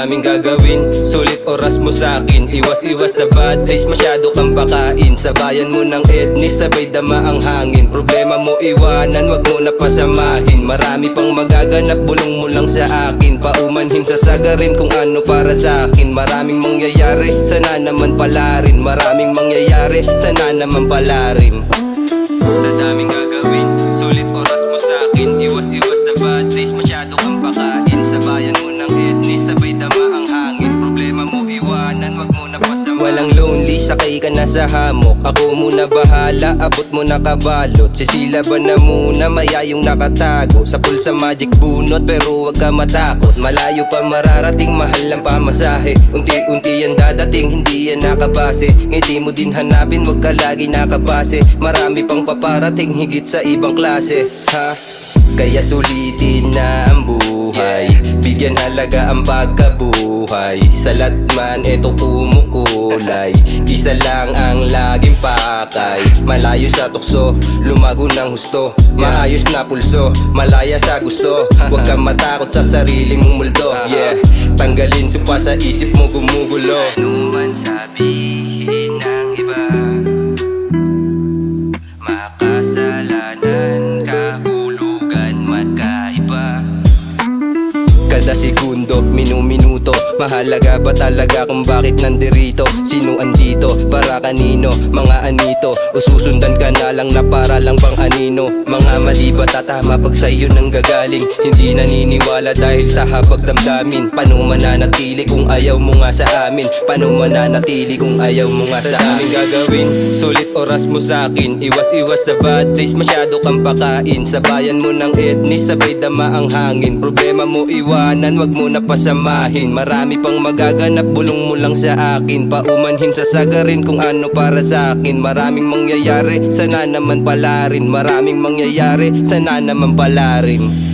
daming gagawin, sulit oras mo sa'kin. Iwas-iwas sa bad days, masyado kang pakain. Sa bayan mo ng etnis, sabay dama ang hangin. Problema mo iwanan, wag mo na pasamahin. Marami pang magaganap, bulong mo lang sa akin. Paumanhin sa sagarin kung ano para sa'kin. Maraming mangyayari, sana naman pala rin. Maraming mangyayari, sana naman pala rin. Sa daming gagawin, sulit oras mo sa'kin. Iwas-iwas sa bad days, masyado kang pakain. Sa bayan mo ng etnis, sabay dama ang hangin. Problema mo iwanan, wag mo na pasamahin. Walang lonely, sakay ka na sa hamok. Ako muna bahala, abot mo na kabalot. Sisilaban na muna, mayayong nakatago. Sa pulsa magic bunot, pero wag ka matakot. Malayo pa mararating, mahal lang pamasahe. Unti-unti yan dadating, hindi yan nakabase. Ngiti mo din hanapin, wag ka lagi nakabase. Marami pang paparating, higit sa ibang klase, ha? Kaya sulitin na ang buhay, bigyan halaga ang pagkabuhay. Sa latman, eto kumukulay. Isa lang ang laging pakay. Malayo sa tukso, lumago ng husto. Maayos na pulso, malaya sa gusto. Huwag kang matakot sa sarili mong multo. Yeah, tanggalin supa sa isip mo gumugulo. Ano man sabihin ng iba, makasalanan, kahulugan, magkaiba. Kada segundo, minuto, mahalaga ba talaga kung bakit nandirito? Sino andito? Para kanino? Mga anito? O susundan ka na lang na para lang bang anino? Mga mali ba tatama pag sa'yo nang gagaling? Hindi naniniwala dahil sa habag damdamin. Paano mananatili kung ayaw mo nga sa amin? Paano mananatili kung ayaw mo nga sa amin? Gagawin, sulit oras mo sa'kin. Iwas-iwas sa bad days, masyado kang pakain. Sa bayan mo ng etnis, sabay dama ang hangin. Problema mo iwanan, wag mo na pasamahin. Marami pang magaganap, bulong mo lang sa akin. Paumanhin sa sagarin kung ano para sa akin. Maraming mangyayari, sana naman pala rin. Maraming mangyayari, sana naman pala rin.